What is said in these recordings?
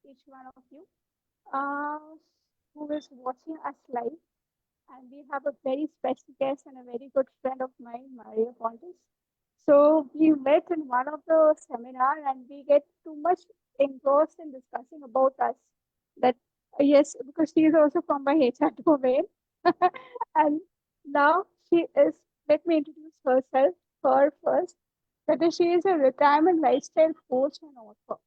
each one of you uh, who is watching us live. And we have a very special guest and a very good friend of mine, Maria Pontes. So we met in one of the seminar and we get too much engrossed in discussing about us that yes, because she is also from my HR domain. And now she is, let me introduce herself, her first. That is, she is a retirement lifestyle coach and author.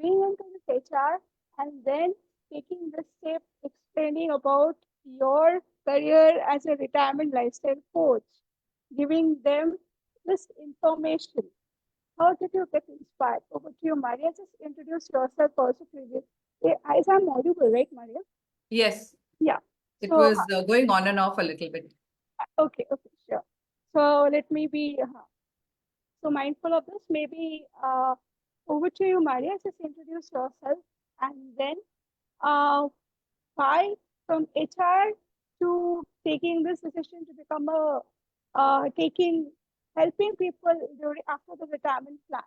Being into this HR and then taking this step, explaining about your career as a retirement lifestyle coach, giving them this information. How did you get inspired? Over to you, Maria. Just introduce yourself also, previous. As I'm audible, right, Maria? Yes, Yeah. it So, was going on and off a little bit. okay, okay, sure. So let me be so mindful of this. Maybe over to you, Maria. Just introduce yourself, and then uh, why from HR to taking this decision to become a taking helping people during after the retirement plan.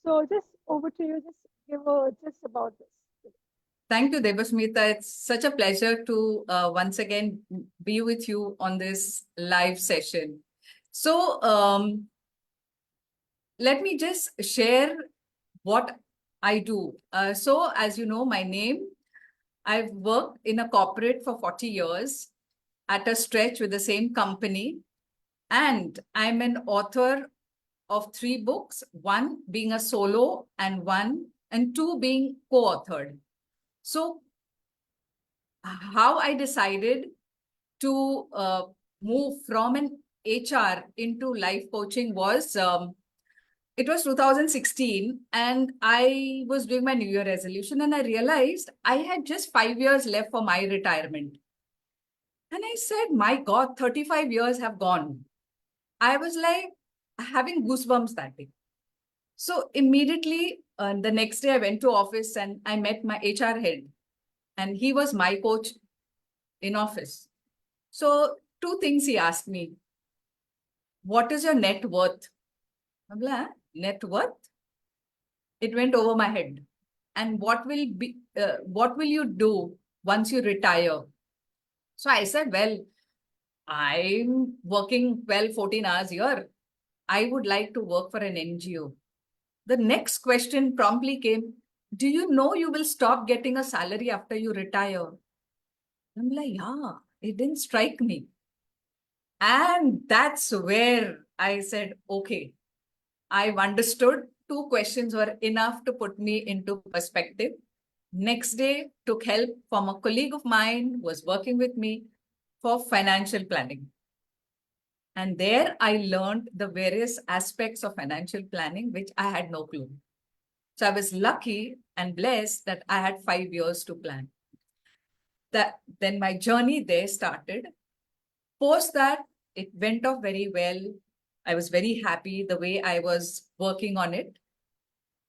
So just over to you. Just give a just about this. Thank you, Debasmita. It's such a pleasure to once again be with you on this live session. So let me just share what I do. So as you know, my name, I've worked in a corporate for 40 years at a stretch with the same company. And I'm an author of 3 books, one being a solo and two being co-authored. So how I decided to move from an HR into life coaching was it was 2016 and I was doing my New Year resolution and I realized I had just 5 years left for my retirement. And I said, my God, 35 years have gone. I was like having goosebumps that day. So immediately the next day I went to office and I met my HR head and he was my coach in office. So 2 things he asked me. What is your net worth? I'm like, net worth? It went over my head. And what will you do once you retire? So I said, well, I'm working 12, 14 hours here. I would like to work for an NGO. The next question promptly came, do you know you will stop getting a salary after you retire? I'm like, yeah, it didn't strike me. And that's where I said, okay, I've understood 2 questions were enough to put me into perspective. Next day, took help from a colleague of mine who was working with me for financial planning. And there I learned the various aspects of financial planning, which I had no clue. So I was lucky and blessed that I had 5 years to plan. Then my journey there started. Post that, it went off very well. I was very happy the way I was working on it.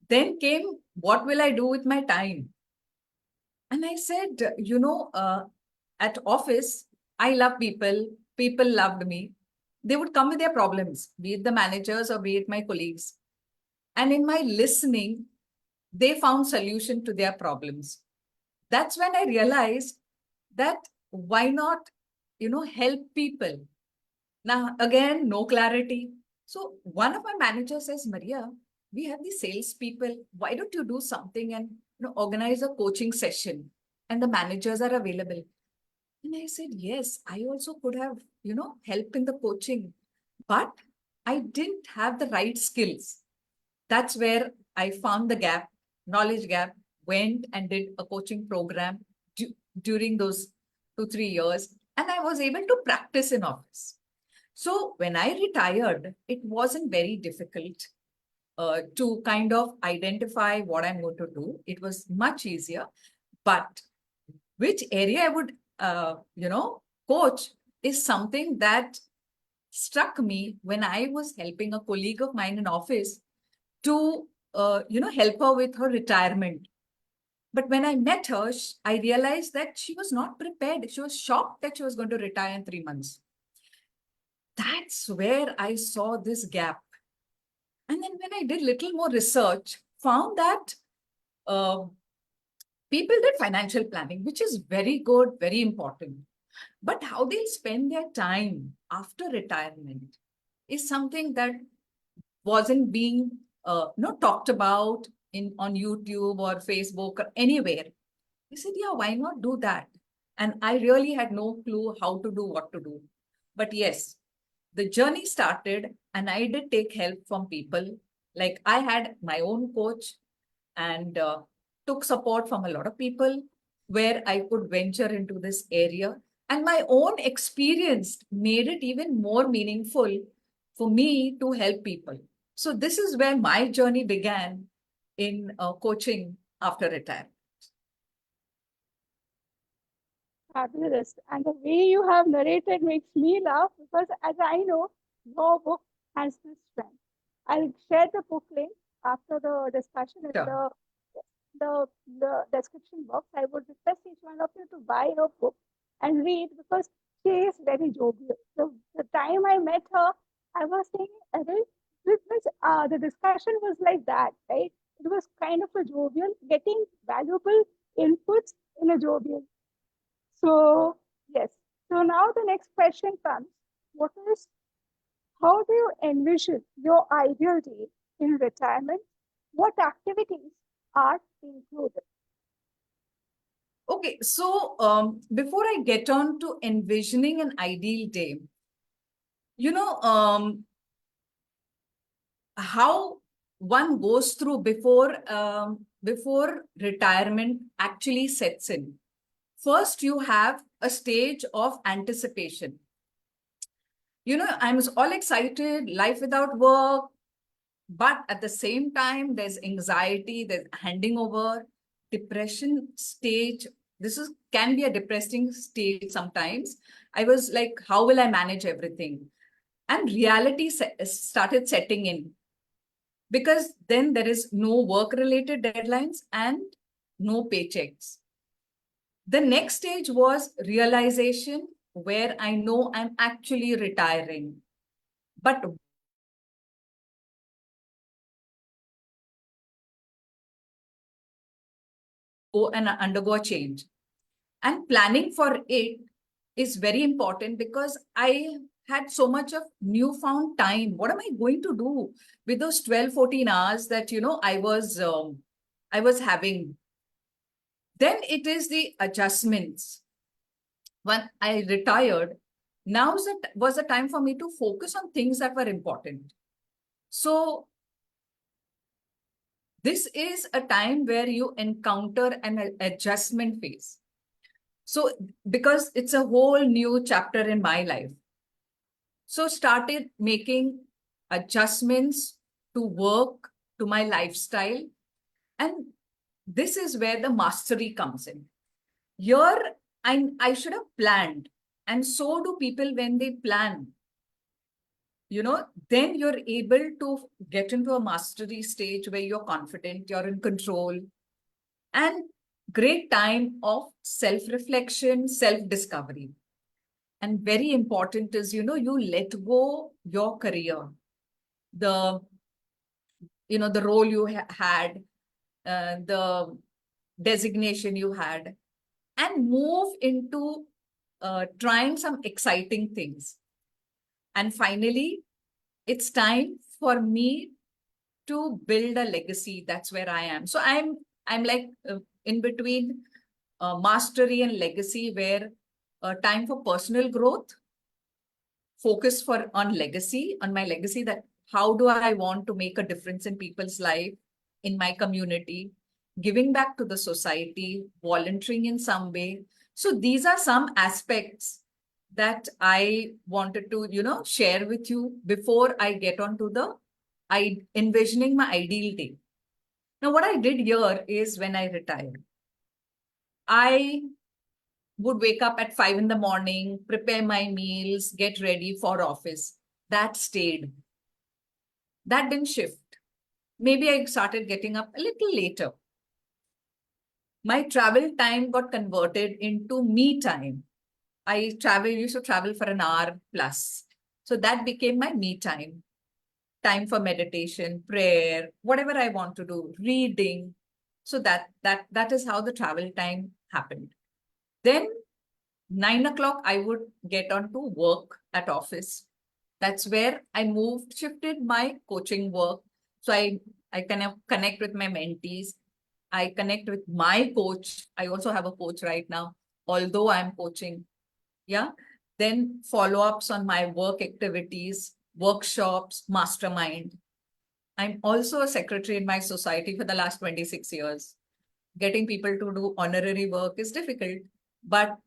Then came, what will I do with my time? And I said, at office, I love people. People loved me. They would come with their problems, be it the managers or be it my colleagues. And in my listening, they found solution to their problems. That's when I realized that why not, help people. Now, again, no clarity. So one of my managers says, Maria, we have the salespeople. Why don't you do something and organize a coaching session? And the managers are available. And I said, yes, I also could have, helped in the coaching, but I didn't have the right skills. That's where I found the gap, knowledge gap, went and did a coaching program during those 2, 3 years, and I was able to practice in office. So when I retired, it wasn't very difficult to kind of identify what I'm going to do. It was much easier. But which area I would, coach is something that struck me when I was helping a colleague of mine in office to, help her with her retirement. But when I met her, I realized that she was not prepared. She was shocked that she was going to retire in 3 months. That's where I saw this gap. And then when I did little more research, found that uh, People did financial planning, which is very good, very important. But how they spend their time after retirement is something that wasn't being talked about in on YouTube or Facebook or anywhere. I said, yeah, why not do that? And I really had no clue how to do what to do. But yes, the journey started, and I did take help from people. Like I had my own coach and took support from a lot of people where I could venture into this area. And my own experience made it even more meaningful for me to help people. So, this is where my journey began in coaching after retirement. Fabulous. And the way you have narrated makes me laugh because, as I know, your book has this strength. I'll share the book link after the discussion in Sure. the description box. I would request each one of you to buy her book and read because she is very jovial. The time I met her, I was thinking, the discussion was like that, right? It was kind of a jovial, getting valuable inputs in a jovial. So, yes. So now the next question comes. What is, how do you envision your ideal day in retirement? What activities are included? Okay, so before I get on to envisioning an ideal day, you know, how one goes through before retirement actually sets in. First, you have a stage of anticipation. I'm all excited, life without work, but at the same time, there's anxiety, there's handing over, depression stage. This is can be a depressing stage sometimes. I was like, how will I manage everything? And reality started setting in because then there is no work related deadlines and no paychecks. The next stage was realization where I know I'm actually retiring. But go and undergo a change. And planning for it is very important because I had so much of newfound time. What am I going to do with those 12, 14 hours that I was having? Then it is the adjustments. When I retired, was a time for me to focus on things that were important. So this is a time where you encounter an adjustment phase. So because it's a whole new chapter in my life. So started making adjustments to work, to my lifestyle. And this is where the mastery comes in. Here, I should have planned. And so do people when they plan. Then you're able to get into a mastery stage where you're confident, you're in control, and great time of self reflection, self discovery. And very important is, you let go your career, the, the role you had, the designation you had, and move into trying some exciting things. And finally, it's time for me to build a legacy. That's where I am. So I'm like in between mastery and legacy, where time for personal growth, focus for on legacy, on my legacy, that how do I want to make a difference in people's life, in my community, giving back to the society, volunteering in some way. So these are some aspects that I wanted to, share with you before I get on to the I envisioning my ideal day. Now, what I did here is when I retired, I would wake up at 5 in the morning, prepare my meals, get ready for office. That stayed. That didn't shift. Maybe I started getting up a little later. My travel time got converted into me time. Used to travel for an hour plus. So that became my me time for meditation, prayer, whatever I want to do, reading. So that is how the travel time happened. Then 9 o'clock, I would get on to work at office. That's where I shifted my coaching work. So I kind of connect with my mentees. I connect with my coach. I also have a coach right now, although I'm coaching. Yeah. Then follow-ups on my work activities, workshops, mastermind. I'm also a secretary in my society for the last 26 years. Getting people to do honorary work is difficult, but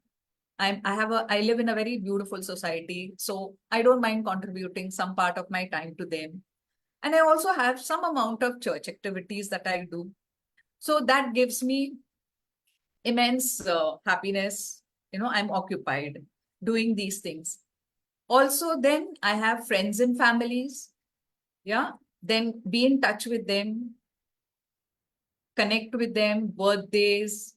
I live in a very beautiful society, so I don't mind contributing some part of my time to them. And I also have some amount of church activities that I do. So that gives me immense happiness. I'm occupied doing these things. Also, then I have friends and families. Yeah. Then be in touch with them, connect with them, birthdays.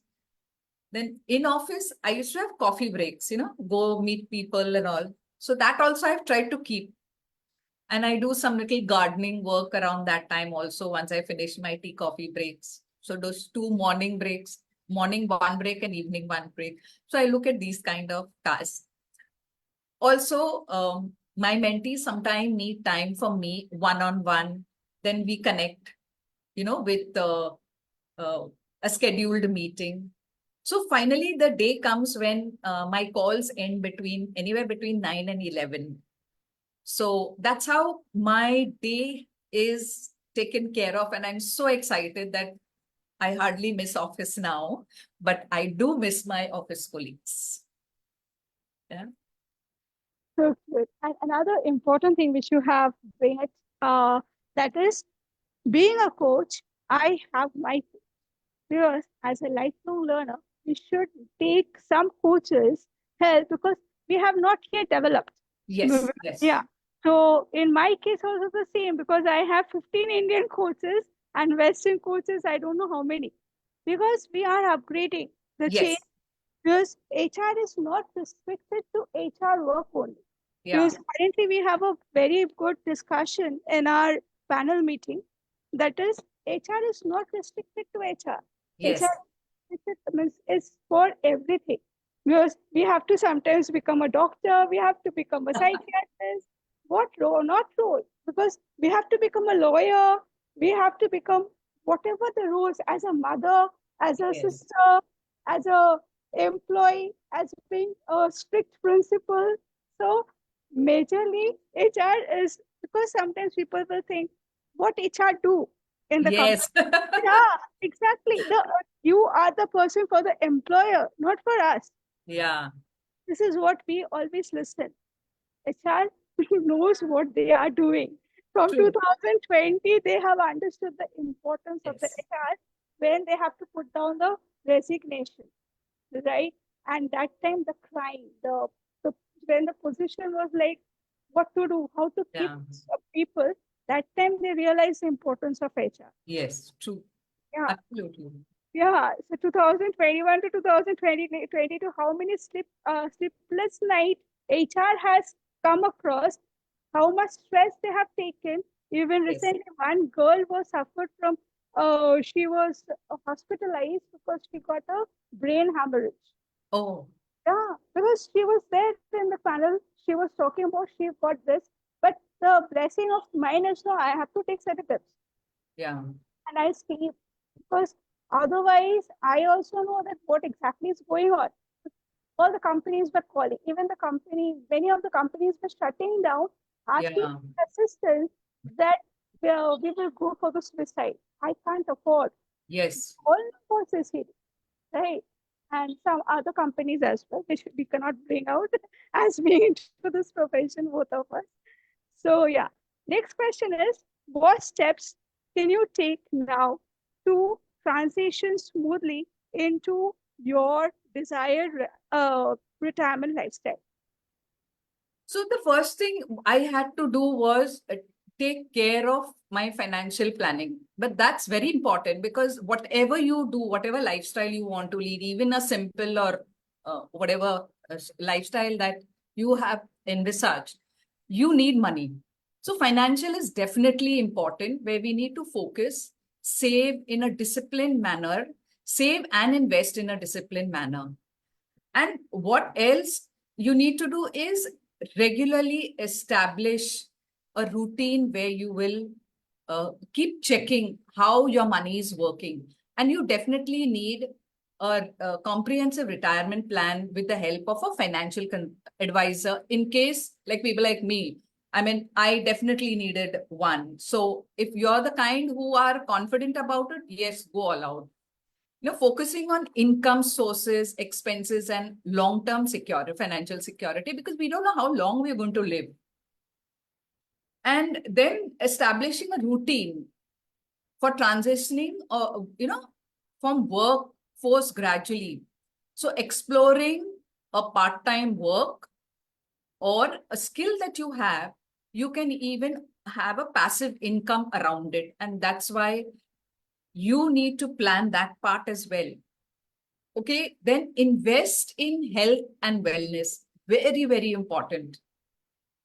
Then in office, I used to have coffee breaks, go meet people and all. So that also I've tried to keep. And I do some little gardening work around that time also once I finish my tea coffee breaks. So those two morning breaks, morning one break and evening one break. So I look at these kind of tasks. Also, my mentees sometimes need time for me one-on-one. Then we connect, with uh, a scheduled meeting. So finally, the day comes when my calls end anywhere between 9 and 11. So that's how my day is taken care of. And I'm so excited that I hardly miss office now, but I do miss my office colleagues. Yeah. So good. And another important thing which you have bring it, that is being a coach. I have my because as a lifelong learner, we should take some coaches' help because we have not yet developed. Yes. Yes. Yeah. So in my case, also the same because I have 15 Indian coaches and Western coaches. I don't know how many because we are upgrading the change Yes. because HR is not restricted to HR work only. Yeah. Because currently we have a very good discussion in our panel meeting. That is, HR is not restricted to HR. Yes. HR means is for everything. Because we have to sometimes become a doctor, we have to become a psychiatrist. What role? Not role. Because we have to become a lawyer, we have to become whatever the roles as a mother, as a Yes. sister, as a employee, as being a strict principal. So majorly HR is because sometimes people will think what HR do in the company. Yes. Yeah, exactly. You are the person for the employer, not for us. Yeah. This is what we always listen. HR knows what they are doing. From True. 2020, they have understood the importance of the Yes. HR when they have to put down the resignation, right? And that time the crime, the when the position was like what to do, how to keep Yeah. people, that time they realized the importance of HR. Yes. True. Yeah, Absolutely. yeah. So 2021 to 2022, how many sleepless night HR has come across, how much stress they have taken. Even Yes. recently, one girl was suffered from, she was hospitalized because she got a brain hemorrhage. Oh, Yeah, because she was there in the panel. She was talking about she got this, but the blessing of mine is no, I have to take sedatives yeah. and I sleep because otherwise I also know that what exactly is going on. All the companies were calling, even the company, many of the companies were shutting down, asking Yeah. assistance that we will go for the suicide. I can't afford Yes. all for suicide, right? And some other companies as well, which we cannot bring out as being into this profession, both of us. So, yeah. Next question is what steps can you take now to transition smoothly into your desired retirement lifestyle? So the first thing I had to do was take care of my financial planning. But that's very important because whatever you do, whatever lifestyle you want to lead, even a simple or whatever lifestyle that you have envisaged, you need money. So financial is definitely important where we need to focus. save in a disciplined manner, save and invest in a disciplined manner. And what else you need to do is regularly establish a routine where you will keep checking how your money is working. And you definitely need a comprehensive retirement plan with the help of a financial advisor in case, like people like me. I mean, I definitely needed one. So if you're the kind who are confident about it, yes, go all out. Focusing on income sources, expenses, and long-term security, financial security, because we don't know how long we're going to live. And then establishing a routine for transitioning, from workforce gradually. So exploring a part-time work or a skill that you have, you can even have a passive income around it. And that's why you need to plan that part as well. Okay, then invest in health and wellness. Very, very important.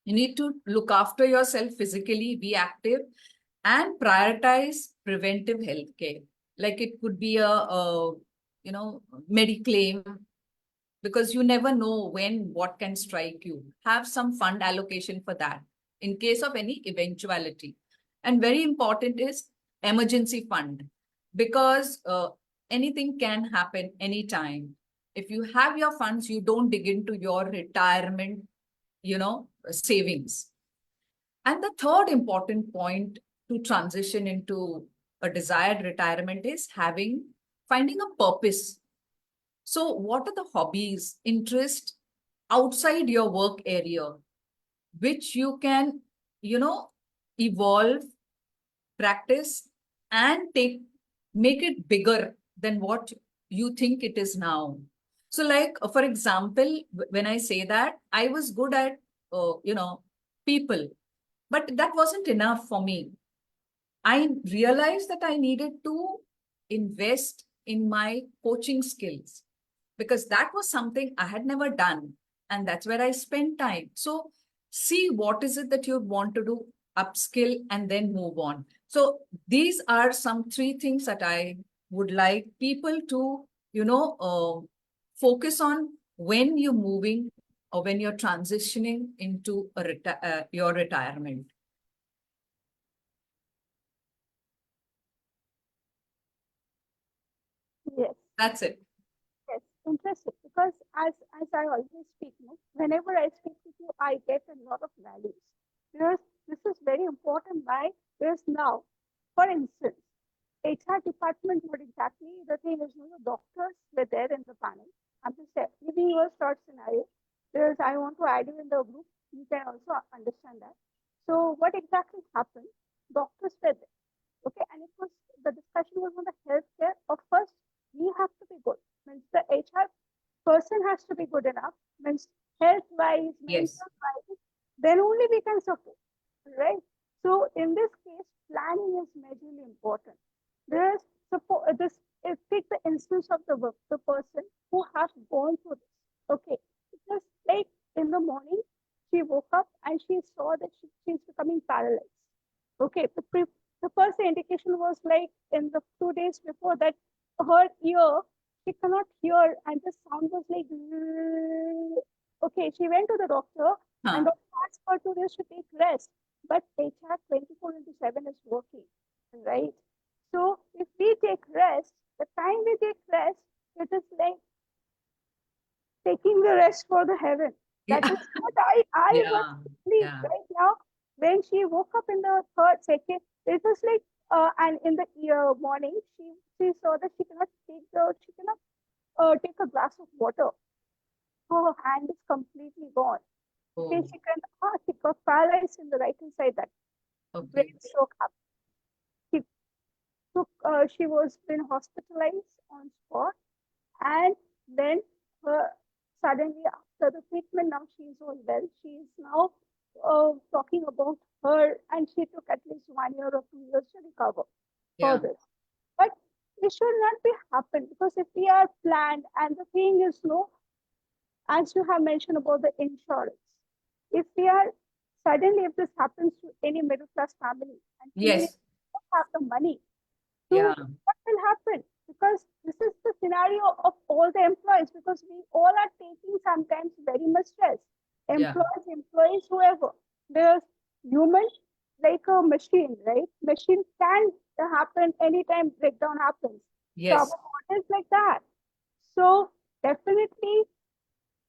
You need to look after yourself physically, be active, and prioritize preventive health care. Like it could be Mediclaim, because you never know when what can strike you. Have some fund allocation for that in case of any eventuality. And very important is emergency fund, because anything can happen anytime. If you have your funds, you don't dig into your retirement, savings. And the third important point to transition into a desired retirement is finding a purpose. So, what are the hobbies, interest outside your work area, which you can, you know, evolve, practice, and make it bigger than what you think it is now. So, like for example, when I say that I was good at, people, but that wasn't enough for me. I realized that I needed to invest in my coaching skills, because that was something I had never done. And that's where I spent time. So, see what is it that you want to do, upskill, and then move on. So, these are some three things that I would like people to, focus on when you're moving or when you're transitioning into your retirement. Yes. That's it. Yes, interesting. Because as I always speak, no, whenever I speak with you, I get a lot of values. Because this is very important. Why? Because now, for instance, HR department, what exactly the thing is, the doctors were there in the panel. I'm just giving you a short scenario because I want to add you in the group. You can also understand that. So, what exactly happened? Doctors were there. Okay, and it was the discussion was on the healthcare. Of first, we have to be good. Means the HR person has to be good enough. Means health wise, Yes. mental wise, then only we can support. Right. So in this case, planning is majorly important. There's support. Take the instance of the person who has gone through this. Okay, just like in the morning, she woke up and she saw that she's becoming paralyzed. Okay, the first indication was like in the 2 days before that her ear, she cannot hear and the sound was like, okay, she went to the doctor and Huh. doctor asked her to just to take rest. But HR 24 into 7 is working, right? So if we take rest, the time we take rest, it is like taking the rest for the heaven. That Yeah. is what I was Yeah. thinking Yeah. right now. When she woke up in the third second, it was like, and in the morning, she saw that she cannot take a glass of water. Her hand is completely gone. Okay, Oh, she got paralyzed in the right hand side. That brain okay. stroke happened. She she was been hospitalized on spot, and then suddenly after the treatment, now she's all well. She's now talking about her, and she took at least 1 year or 2 years to recover for Yeah. this. But it should not be happen because if we are planned, and the thing is, no, as you have mentioned about the insurance, if we are suddenly if this happens to any middle class family, and even if Yes. we don't have the money, Yeah. what will happen? Because this is the scenario of all the employees, because we all are taking sometimes very much stress. Yeah. Employees, whoever. There's human like a machine, right? Machine can happen anytime breakdown happens. So our Yes. body is like that. So definitely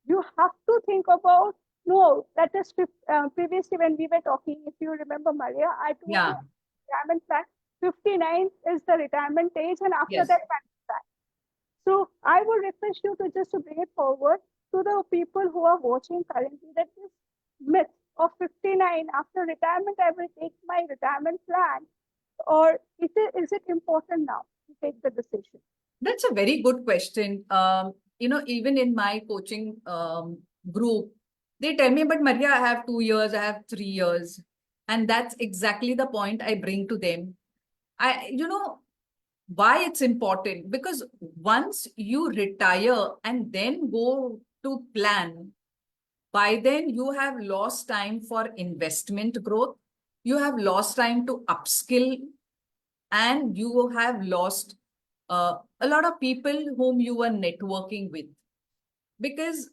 you have to think about, no, that is previously when we were talking, if you remember, Maria, I told you Yeah. retirement plan 59 is the retirement age, and after Yes. that plan. So I would request you to just to bring it forward to the people who are watching currently, that this myth of 59 after retirement I will take my retirement plan, or is it important now to take the decision? That's a very good question. Even in my coaching group, they tell me, but Maria, I have 2 years, I have 3 years. And that's exactly the point I bring to them. Why it's important? Because once you retire and then go to plan, by then you have lost time for investment growth. You have lost time to upskill, and you have lost a lot of people whom you were networking with. Because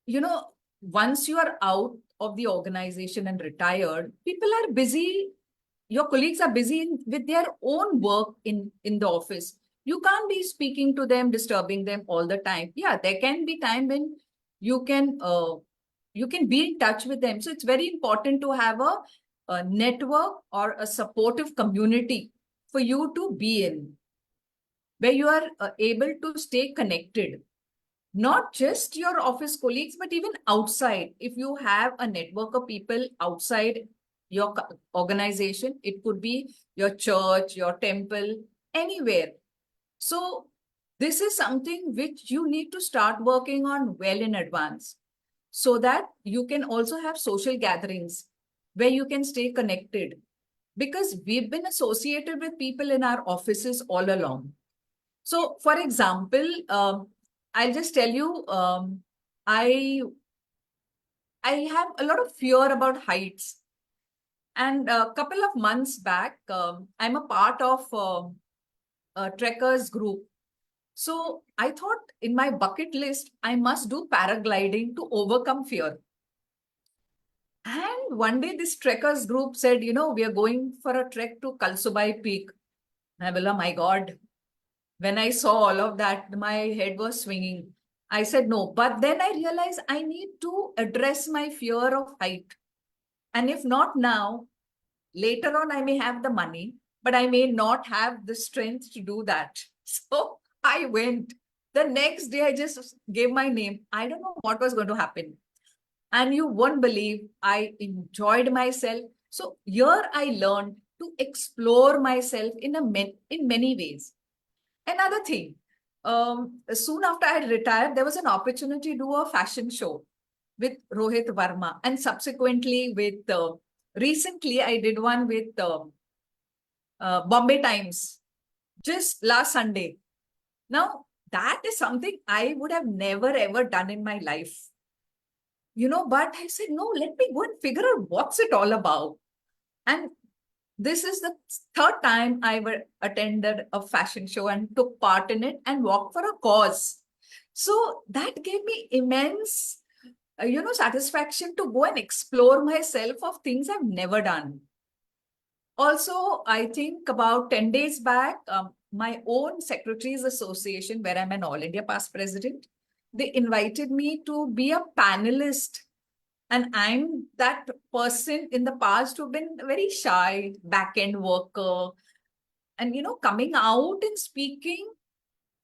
you know once you are out of the organization and retired, people are busy. Your colleagues are busy with their own work in the office. You can't be speaking to them, disturbing them all the time. Yeah, there can be time when you can uh, you can be in touch with them. So it's very important to have a network or a supportive community for you to be in, where you are able to stay connected, not just your office colleagues, but even outside. If you have a network of people outside your organization, it could be your church, your temple, anywhere. So this is something which you need to start working on well in advance, so that you can also have social gatherings where you can stay connected, because we've been associated with people in our offices all along. So, for example, I'll just tell you, I I have a lot of fear about heights, and a couple of months back, I'm a part of a trekkers group. So I thought in my bucket list, I must do paragliding to overcome fear. And one day, this trekkers group said, we are going for a trek to Kalsubai Peak. And I will, oh my God, when I saw all of that, my head was swinging. I said no. But then I realized I need to address my fear of height. And if not now, later on, I may have the money, but I may not have the strength to do that. So I went. The next day, I just gave my name. I don't know what was going to happen. And you won't believe, I enjoyed myself. So here I learned to explore myself in many ways. Another thing, soon after I had retired, there was an opportunity to do a fashion show with Rohit Verma, and subsequently with recently I did one with Bombay Times just last Sunday. Now that is something I would have never ever done in my life, But I said no. Let me go and figure out what's it all about. And this is the third time I attended a fashion show and took part in it and walked for a cause. So that gave me immense, satisfaction to go and explore myself of things I've never done. Also, I think about 10 days back, my own Secretaries Association, where I'm an All India past president, they invited me to be a panelist. And I'm that person in the past who've been very shy, back end worker. And, coming out and speaking,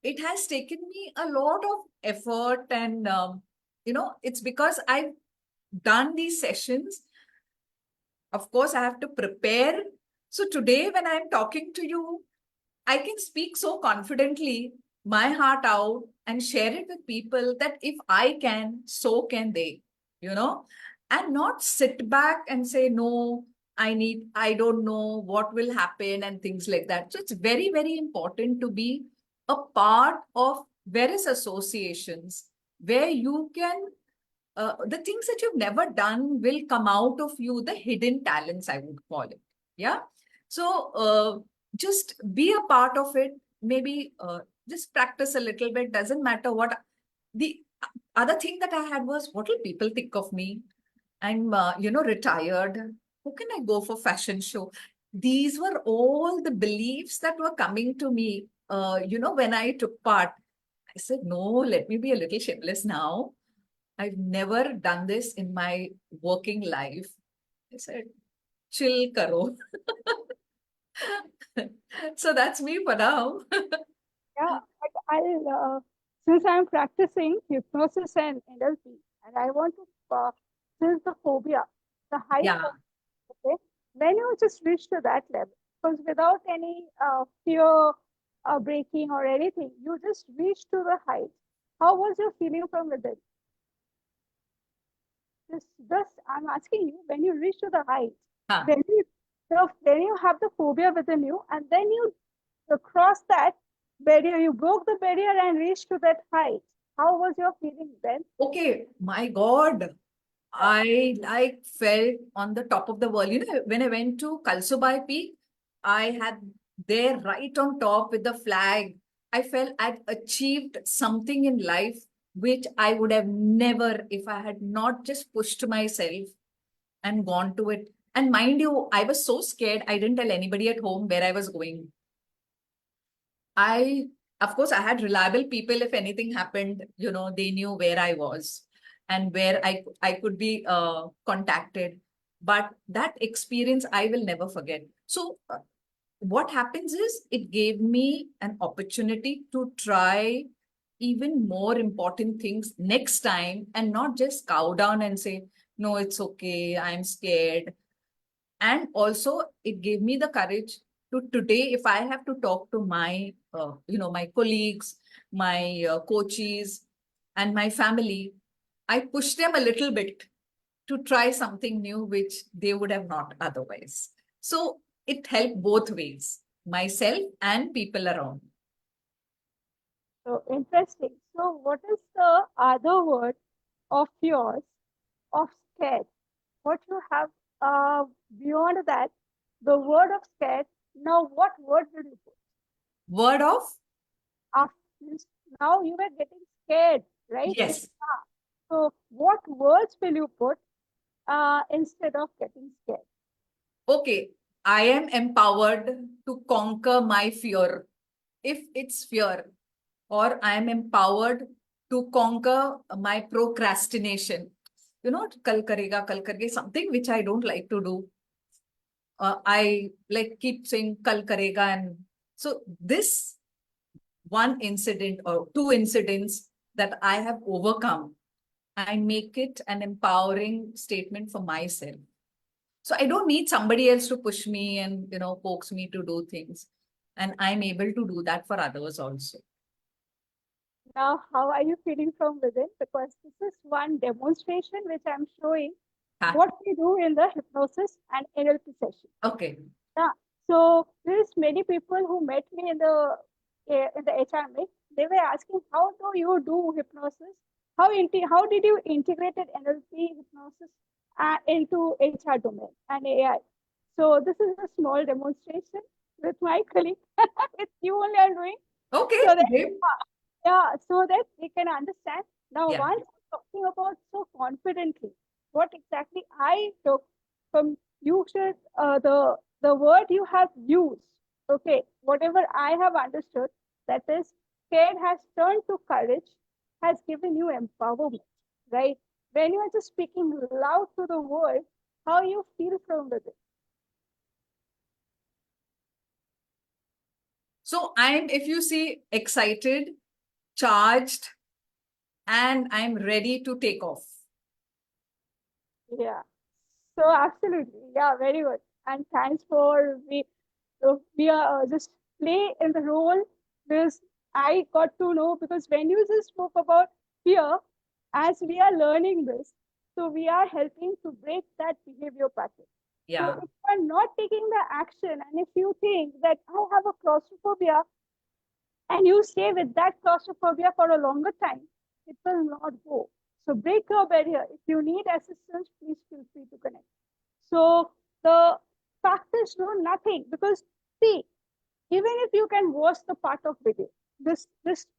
it has taken me a lot of effort. And, it's because I've done these sessions. Of course, I have to prepare. So today, when I'm talking to you, I can speak so confidently, my heart out, and share it with people that if I can, so can they, you know, and not sit back and say, no, I don't know what will happen and things like that. So it's very, very important to be a part of various associations where you can, the things that you've never done will come out of you, the hidden talents, I would call it. Yeah. So, just be a part of it. Maybe just practice a little bit. Doesn't matter what. The other thing that I had was, what will people think of me? I'm, retired. Who can I go for fashion show? These were all the beliefs that were coming to me. When I took part, I said, no, let me be a little shameless now. I've never done this in my working life. I said, chill karo. So that's me for now. Yeah, but since I'm practicing hypnosis and NLP, and I want to, since the phobia, the height Yeah. phobia, okay, when you just reach to that level, because without any fear breaking or anything, you just reach to the height. How was your feeling from within? Just I'm asking you, when you reach to the height, Huh. when you when you have the phobia within you, and then you cross that barrier, you broke the barrier and reached to that height. How was your feeling then? Okay, my God. I like felt on the top of the world. When I went to Kalsubai Peak, I had there right on top with the flag. I felt I'd achieved something in life which I would have never if I had not just pushed myself and gone to it. And mind you, I was so scared, I didn't tell anybody at home where I was going. I, of course, I had reliable people. If anything happened, they knew where I was and where I could be contacted. But that experience I will never forget. So, what happens is it gave me an opportunity to try even more important things next time and not just cow down and say, no, it's okay, I'm scared. And also it gave me the courage to today, if I have to talk to my colleagues, my coaches and my family, I push them a little bit to try something new which they would have not otherwise. So it helped both ways, myself and people around. So interesting. So what is the other word of yours of scared? What you have beyond that, the word of scared. Now, what word will you put? Word of After this, now you were getting scared, right? yes. So, what words will you put instead of getting scared? Okay, I am empowered to conquer my fear, if it's fear, or I am empowered to conquer my procrastination. Kal karega, kal karge, something which I don't like to do. I like keep saying kal karega. And so this one incident or two incidents that I have overcome, I make it an empowering statement for myself. So I don't need somebody else to push me and, coax me to do things. And I'm able to do that for others also. Now, how are you feeling from within? Because this is one demonstration which I'm showing Ha. what we do in the hypnosis and NLP session. Okay. Yeah. So there's many people who met me in the HR meet. They were asking, how do you do hypnosis? How did you integrated NLP hypnosis into HR domain and AI? So this is a small demonstration with my colleague. With you only I'm doing Okay. so that Great. yeah, so that we can understand. Now, Yeah. once talking about so confidently, what exactly I took from you should the word you have used. Okay, whatever I have understood, that is, scared has turned to courage, has given you empowerment, right? When you are just speaking loud to the world, how you feel from within. So I'm, if you see, excited, charged, and I'm ready to take off. Yeah. So absolutely, yeah, very good. And thanks for we are just play in the role because I got to know because when you just spoke about fear, as we are learning this, so we are helping to break that behavior pattern. So Yeah. if you are not taking the action, and if you think that I have a claustrophobia, and you stay with that claustrophobia for a longer time, it will not go. So break your barrier. If you need assistance, please feel free to connect. So the factors know nothing because see Even if you can watch the part of video, this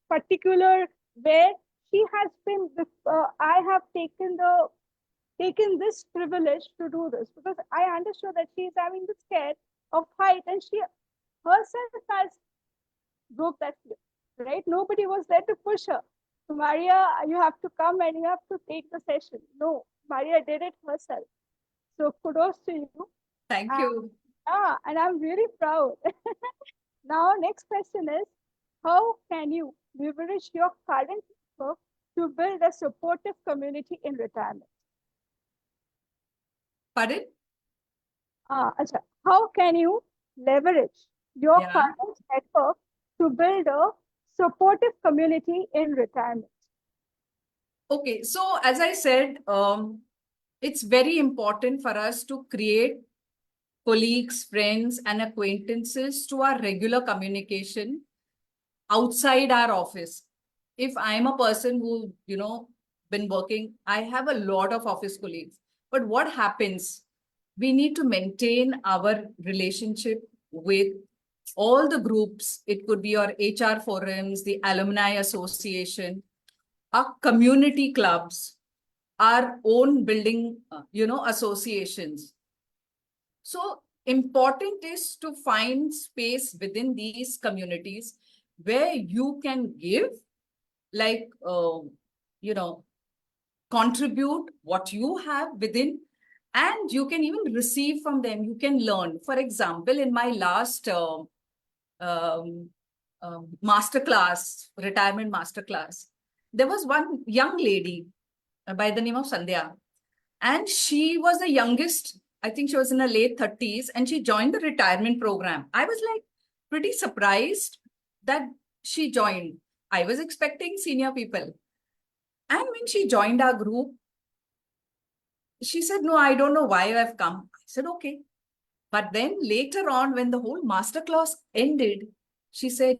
particular where she has been, I have taken this privilege to do this because I understood that she is having this scare of height and she herself has broke that fear, right? Nobody was there to push her. So Maria, you have to come and you have to take the session. No, Maria did it herself. So kudos to you. Thank And, you. and I'm really proud. Now, next question is, how can you leverage your current work to build a supportive community in retirement? Pardon? How can you leverage your Yeah. current network to build a supportive community in retirement? Okay. So as I said, it's very important for us to create colleagues, friends, and acquaintances to our regular communication outside our office. If I'm a person who, been working, I have a lot of office colleagues. But what happens? We need to maintain our relationship with all the groups. It could be your HR forums, the alumni association, our community clubs, our own building, associations. So important is to find space within these communities where you can give, like, you know, contribute what you have within, and you can even receive from them. You can learn. For example, in my last um, masterclass, retirement masterclass, there was one young lady by the name of Sandhya, and she was the youngest. I think she was in her late 30s, and she joined the retirement program. I was like pretty surprised that she joined. I was expecting senior people. And when she joined our group, she said, "No, I don't know why I've come." I said, "Okay." But then later on, when the whole masterclass ended, she said,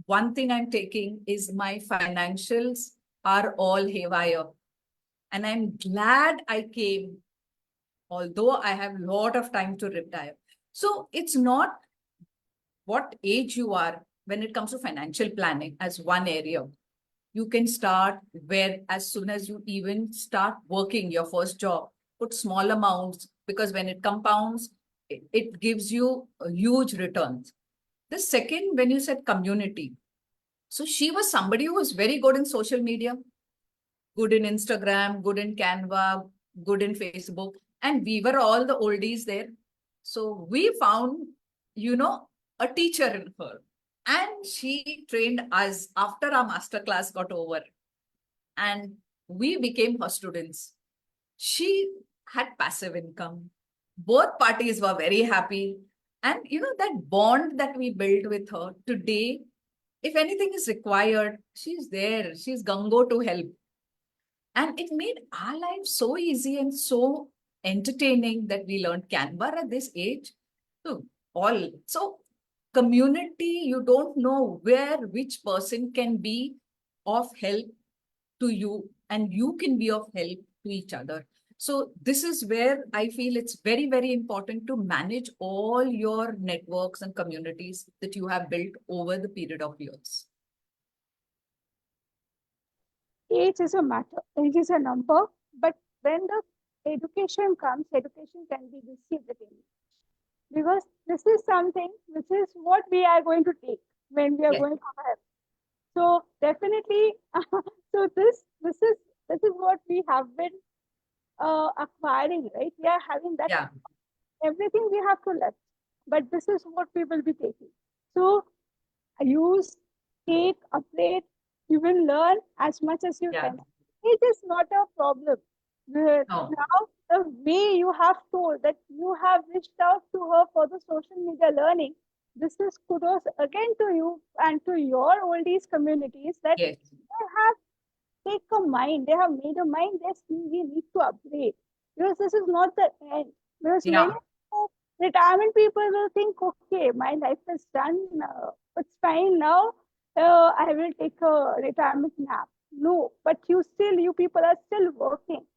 one thing I'm taking is my financials are all haywire. And I'm glad I came, although I have a lot of time to retire. So it's not what age you are when it comes to financial planning as one area. You can start where, as soon as you even start working your first job, put small amounts, because when it compounds, it gives you a huge returns. The second, when you said community, so she was somebody who was very good in social media, good in Instagram, good in Canva, good in Facebook. And we were all the oldies there. So we found, a teacher in her. And she trained us after our masterclass got over. And we became her students. She had passive income. Both parties were very happy. And that bond that we built with her today, if anything is required, she's there. She's gungo to help. And it made our life so easy and so entertaining that we learned Canva at this age. So, community, you don't know where which person can be of help to you, and you can be of help to each other. So this is where I feel it's very, very important to manage all your networks and communities that you have built over the period of years. Age is a matter, age is a number, but when the education comes, education can be received at any age. Because this is something which is what we are going to take when we are Yes. going to have. So definitely, so this is what we have been acquiring, right? We are having that Yeah. everything we have to left, but this is what we will be taking. So use, take, upgrade, you will learn as much as you Yeah. can. It is not a problem. No. Now, the way you have told that you have reached out to her for the social media learning, this is kudos again to you and to your oldies communities that Yes. they have take a mind, they have made a mind, yes, we need to upgrade. Because this is not the end. Because many Yeah. retirement people will think, okay, my life is done, it's fine now, I will take a retirement nap. No, but you people are still working.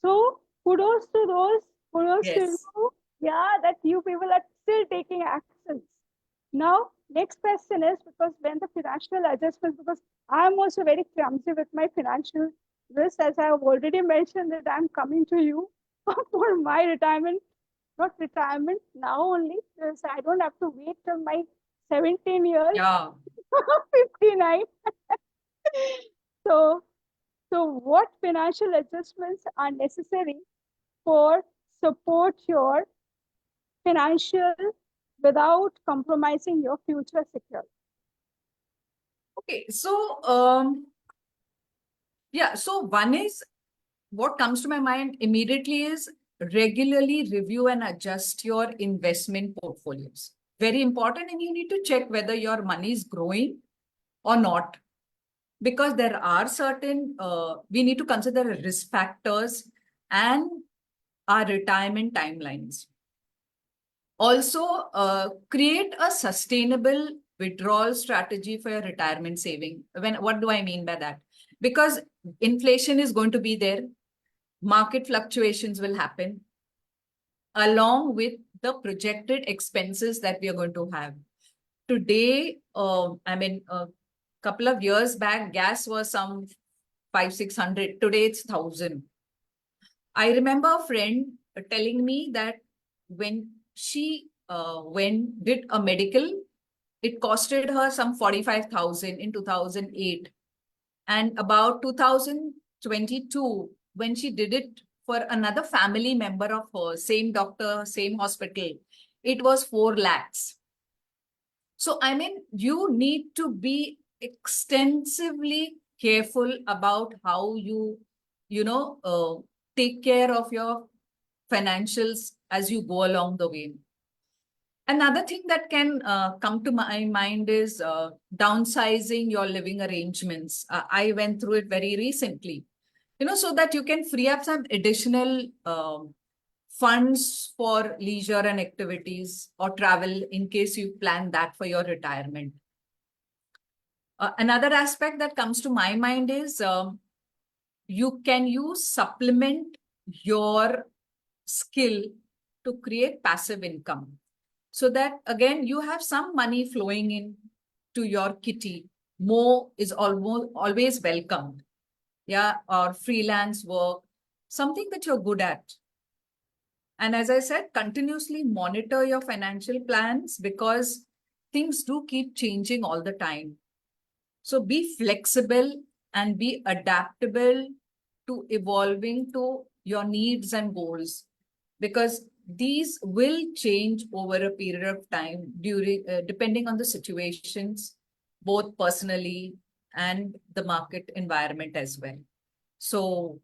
So kudos to those, kudos to Yes. you, yeah, that you people are still taking actions. Now, next question is because when the financial adjustments, because I'm also very clumsy with my financial risk, as I have already mentioned that I'm coming to you for my retirement, not retirement now only, because I don't have to wait till my 17 years, Yeah. 59. So, so what financial adjustments are necessary for support your financial without compromising your future security? Okay. So, yeah. So one is what comes to my mind immediately is regularly review and adjust your investment portfolios. Very important. And you need to check whether your money is growing or not. Because there are certain, we need to consider risk factors and our retirement timelines. Also, create a sustainable withdrawal strategy for your retirement saving. What do I mean by that? Because inflation is going to be there, market fluctuations will happen, along with the projected expenses that we are going to have. Today, a couple of years back, gas was some 500, 600. Today it's 1,000. I remember a friend telling me that when she did a medical, it costed her some 45,000 in 2008. And about 2022, when she did it for another family member of hers, same doctor, same hospital, it was 4 lakhs. So, you need to be extensively careful about how you know, take care of your financials as you go along the way. Another thing that can come to my mind is downsizing your living arrangements. I went through it very recently, so that you can free up some additional funds for leisure and activities or travel in case you plan that for your retirement. Another aspect that comes to my mind is you can use supplement your skill to create passive income so that again you have some money flowing in to your kitty. More is almost always welcomed. Yeah, or freelance work, something that you're good at. And as I said, continuously monitor your financial plans because things do keep changing all the time. So be flexible and be adaptable to evolving to your needs and goals because these will change over a period of time during depending on the situations, both personally and the market environment as well. So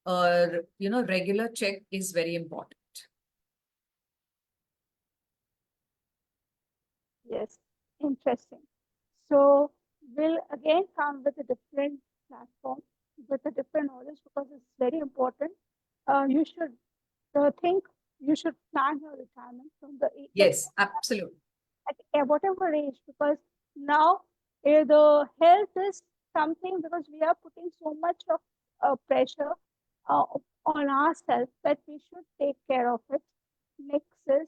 regular check is very important. Yes, interesting. So we'll again come with a different platform with a different knowledge because it's very important. You should think you should plan your retirement from the like Yes, absolutely. at whatever age because now the health is something because we are putting so much of pressure uh, on ourselves that we should take care of it. Next is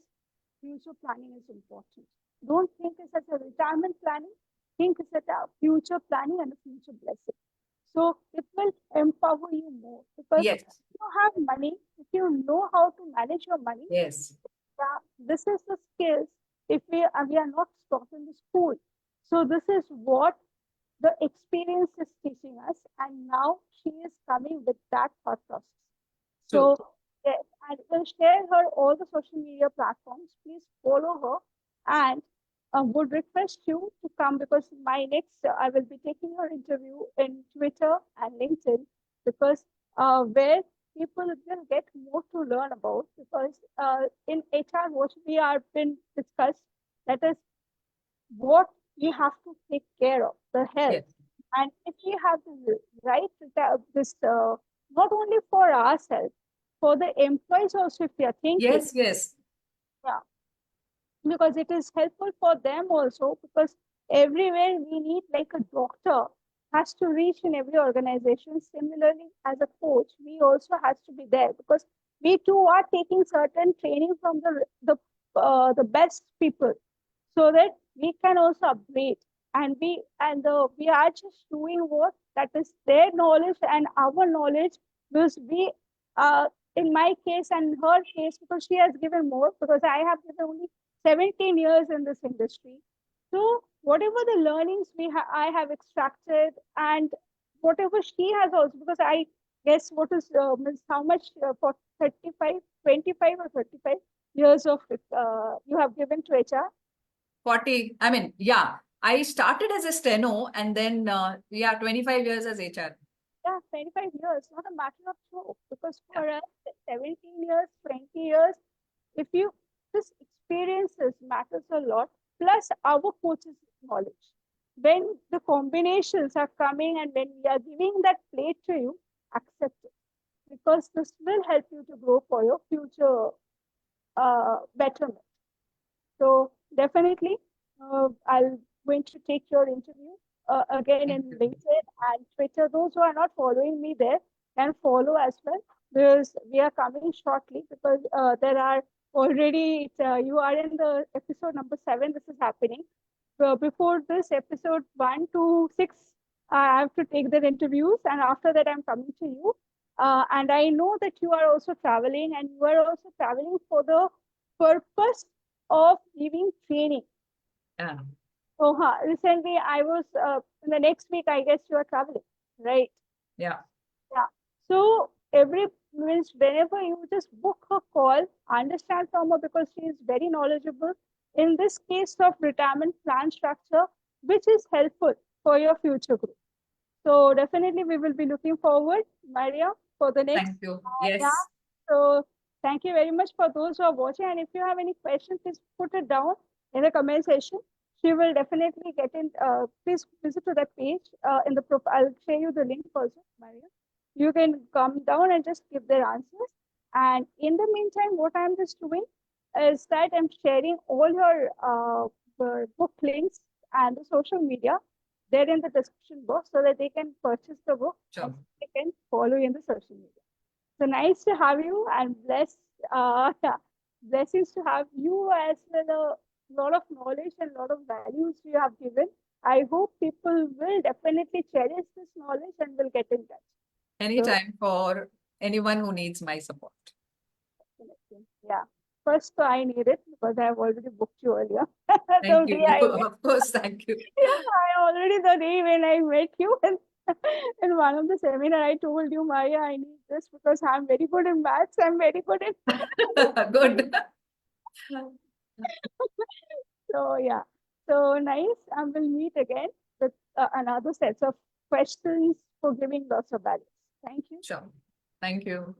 future planning is important. Don't think it's as a retirement planning. Think it's as a future planning and a future blessing. So it will empower you more because Yes, if you have money, if you know how to manage your money, yes, yeah, this is the skills if we are not taught in the school. So this is what the experience is teaching us, and now she is coming with that thought process. true. So yes, I will share her all the social media platforms. Please follow her and would request you to come because my next I will be taking her interview in Twitter and LinkedIn because where people will get more to learn about because in HR what we are been discussed that is what we have to take care of the health Yes, and if we have the right this not only for ourselves for the employees also if we are thinking yes, yes, yeah because it is helpful for them also because everywhere we need like a doctor has to reach in every organization similarly as a coach we also has to be there because we too are taking certain training from the best people so that we can also upgrade, and we are just doing what that is their knowledge and our knowledge will be uh, in my case and her case, because she has given more, because I have given only 17 years in this industry. So whatever the learnings I have extracted, and whatever she has also, because I guess what is means how much for 35, 25 or 35 years of you have given to HR. 40, I mean, yeah, I started as a steno and then, yeah, 25 years as HR. Yeah, 25 years, not a matter of joke. Because Yeah. for us, 17 years, 20 years, if you, this experiences matters a lot, plus our coaches' knowledge. When the combinations are coming and when we are giving that plate to you, accept it. Because this will help you to grow for your future betterment. So definitely, I'll going to take your interview again Thank in you. LinkedIn and Twitter. Those who are not following me there can follow as well, because we are coming shortly. Because there are already you are in the episode number 7. This is happening. So before this episode 1 to 6, I have to take the interviews, and after that, I'm coming to you. And I know that you are also traveling, and you are also traveling for the purpose of giving training. Yeah. So, recently I was in the next week. I guess you are traveling, right? Yeah. Yeah. So every means whenever you just book a call, understand from her, because she is very knowledgeable in this case of retirement plan structure, which is helpful for your future growth. So definitely we will be looking forward, Maria, for the next. Thank you. Yeah. Yes. So thank you very much for those who are watching. And if you have any questions, please put it down in the comment section. She will definitely get in. Please visit to that page in the profile. I'll share you the link also, Maria. You can come down and just give their answers. And in the meantime, what I'm just doing is that I'm sharing all your book links and the social media there in the description box, so that they can purchase the book and Sure. they can follow you in the social media. So nice to have you, and blessings to have you as well. A lot of knowledge and a lot of values you have given. I hope people will definitely cherish this knowledge and will get in touch. So Anytime for anyone who needs my support. definitely, yeah. First, I need it because I have already booked you earlier. Thank The you. day I met, Of course, thank you. yeah, I already the day when I met you in one of the seminar, I told you, Maya, I need this because I'm very good in maths. I'm very good in. Good. So yeah, so nice. And we'll meet again with another sets of questions for giving lots of values. Thank you. Sure. Thank you.